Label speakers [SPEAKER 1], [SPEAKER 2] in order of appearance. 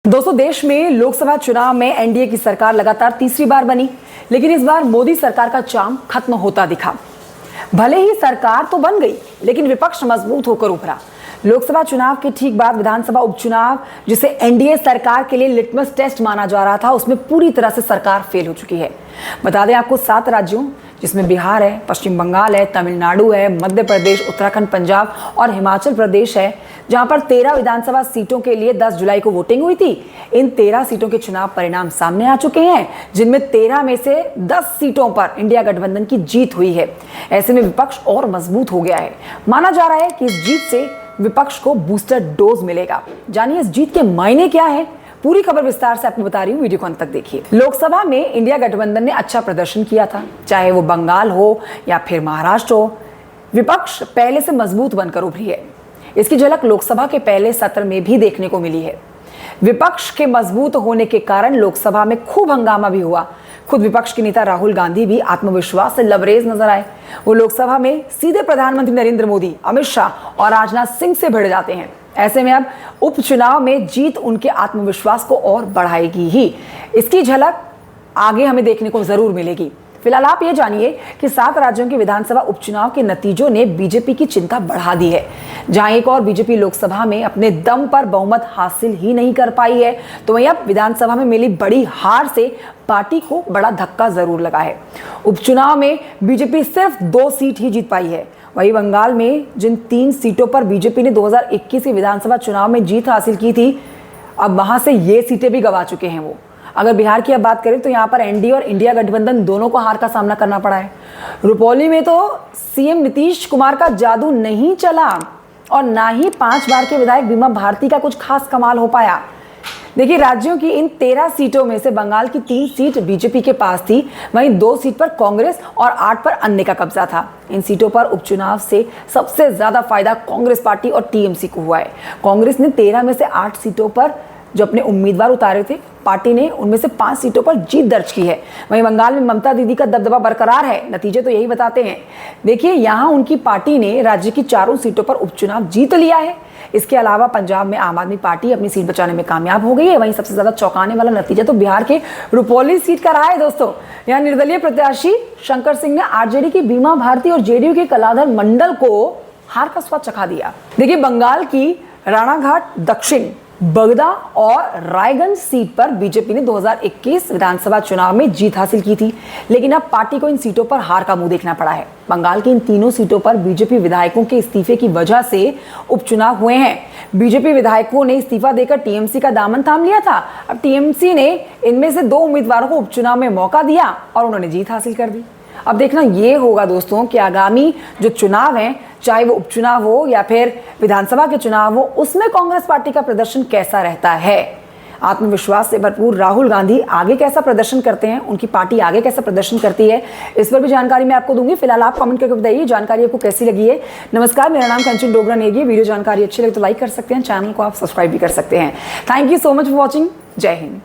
[SPEAKER 1] दोस्तों, देश में लोकसभा चुनाव में एनडीए की सरकार लगातार तीसरी बार बनी, लेकिन इस बार मोदी सरकार का चार्म खत्म होता दिखा। भले ही सरकार तो बन गई, लेकिन विपक्ष मजबूत होकर उभरा। लोकसभा चुनाव के ठीक बाद विधानसभा उपचुनाव, जिसे एनडीए सरकार के लिए लिटमस टेस्ट माना जा रहा था, उसमें पूरी तरह से सरकार फेल हो चुकी है। बता दें आपको, 7 राज्यों जिसमें बिहार है, पश्चिम बंगाल है, तमिलनाडु है, मध्य प्रदेश, उत्तराखंड, पंजाब और हिमाचल प्रदेश है, जहां पर 13 विधानसभा सीटों के लिए 10 जुलाई को वोटिंग हुई थी। इन 13 सीटों के चुनाव परिणाम सामने आ चुके हैं, जिनमें 13 में से 10 सीटों पर इंडिया गठबंधन की जीत हुई है। ऐसे में विपक्ष और मजबूत हो गया है। माना जा रहा है कि इस जीत से विपक्ष को बूस्टर डोज मिलेगा। जानिए इस जीत के मायने क्या है। पूरी खबर विस्तार से आपको बता रही हूँ, वीडियो को अंत तक देखिए। लोकसभा में इंडिया गठबंधन ने अच्छा प्रदर्शन किया था, चाहे वो बंगाल हो या फिर महाराष्ट्र हो। विपक्ष पहले से मजबूत बनकर उभरी है। इसकी झलक लोकसभा के पहले सत्र में भी देखने को मिली है। विपक्ष के मजबूत होने के कारण लोकसभा में खूब हंगामा भी हुआ। खुद विपक्ष के नेता राहुल गांधी भी आत्मविश्वास से लबरेज नजर आए। वो लोकसभा में सीधे प्रधानमंत्री नरेंद्र मोदी, अमित शाह और राजनाथ सिंह से भिड़ जाते हैं। ऐसे में अब उपचुनाव में जीत उनके आत्मविश्वास को और बढ़ाएगी ही। इसकी झलक आगे हमें देखने को जरूर मिलेगी। फिलहाल आप ये जानिए कि 7 राज्यों के विधानसभा उपचुनाव के नतीजों ने बीजेपी की चिंता बढ़ा दी है। जहां एक और बीजेपी लोकसभा में अपने दम पर बहुमत हासिल ही नहीं कर पाई है, तो वहीं अब विधानसभा में मिली बड़ी हार से पार्टी को बड़ा धक्का जरूर लगा है। उपचुनाव में बीजेपी सिर्फ 2 सीट ही जीत पाई है। वहीं बंगाल में जिन 3 सीटों पर बीजेपी ने 2021 के विधानसभा चुनाव में जीत हासिल की थी, अब वहां से ये सीटें भी गंवा चुके हैं वो। अगर बिहार की अब बात करें तो यहाँ पर एनडीए और इंडिया गठबंधन दोनों को हार का सामना करना पड़ा है। रुपौली में तो सीएम नीतीश कुमार का जादू नहीं चला और ना ही 5 बार के विधायक बीमा भारती का कुछ खास कमाल हो पाया। देखिए, राज्यों की इन 13 सीटों में से बंगाल की 3 सीट बीजेपी के पास थी, वहीं 2 सीट पर कांग्रेस और 8 पर अन्य का कब्जा था। इन सीटों पर उपचुनाव से सबसे ज्यादा फायदा कांग्रेस पार्टी और टीएमसी को हुआ है। कांग्रेस ने 13 में से 8 सीटों पर जो अपने उम्मीदवार उतारे थे, पार्टी ने उनमें से 5 सीटों पर जीत दर्ज की है। वहीं बंगाल में ममता दीदी का दबदबा बरकरार है। नतीजे तो यही बताते हैं। देखिए, यहां उनकी पार्टी ने राज्य की 4 सीटों पर उपचुनाव जीत लिया है। इसके अलावा पंजाब में आम आदमी पार्टी अपनी सीट बचाने में कामयाब हो गई है। वहीं सबसे ज्यादा चौंकाने वाला नतीजा तो बिहार के रुपौली सीट का रहा है। दोस्तों, यहाँ निर्दलीय प्रत्याशी शंकर सिंह ने आरजेडी की बीमा भारती और जेडीयू के कलाधर मंडल को हार का स्वाद चखा दिया। देखिए, बंगाल की राणाघाट दक्षिण, बगदा और रायगंज सीट पर बीजेपी ने 2021 विधानसभा चुनाव में जीत हासिल की थी, लेकिन अब पार्टी को इन सीटों पर हार का मुंह देखना पड़ा है। बंगाल की इन तीनों सीटों पर बीजेपी विधायकों के इस्तीफे की वजह से उपचुनाव हुए हैं। बीजेपी विधायकों ने इस्तीफा देकर टीएमसी का दामन थाम लिया था। अब टीएमसी ने इनमें से 2 उम्मीदवारों को उपचुनाव में मौका दिया और उन्होंने जीत हासिल कर दी। अब देखना ये होगा दोस्तों कि आगामी जो चुनाव हैं, चाहे वो उपचुनाव हो या फिर विधानसभा के चुनाव हो, उसमें कांग्रेस पार्टी का प्रदर्शन कैसा रहता है। आत्मविश्वास से भरपूर राहुल गांधी आगे कैसा प्रदर्शन करते हैं, उनकी पार्टी आगे कैसा प्रदर्शन करती है, इस पर भी जानकारी मैं आपको दूंगी। फिलहाल आप कमेंट करके बताइए जानकारी आपको कैसी लगी है। नमस्कार, मेरा नाम कंचन डोगरा नेगी। वीडियो जानकारी अच्छी लगे तो लाइक कर सकते हैं, चैनल को आप सब्सक्राइब भी कर सकते हैं। Thank you so much for watching. जय हिंद।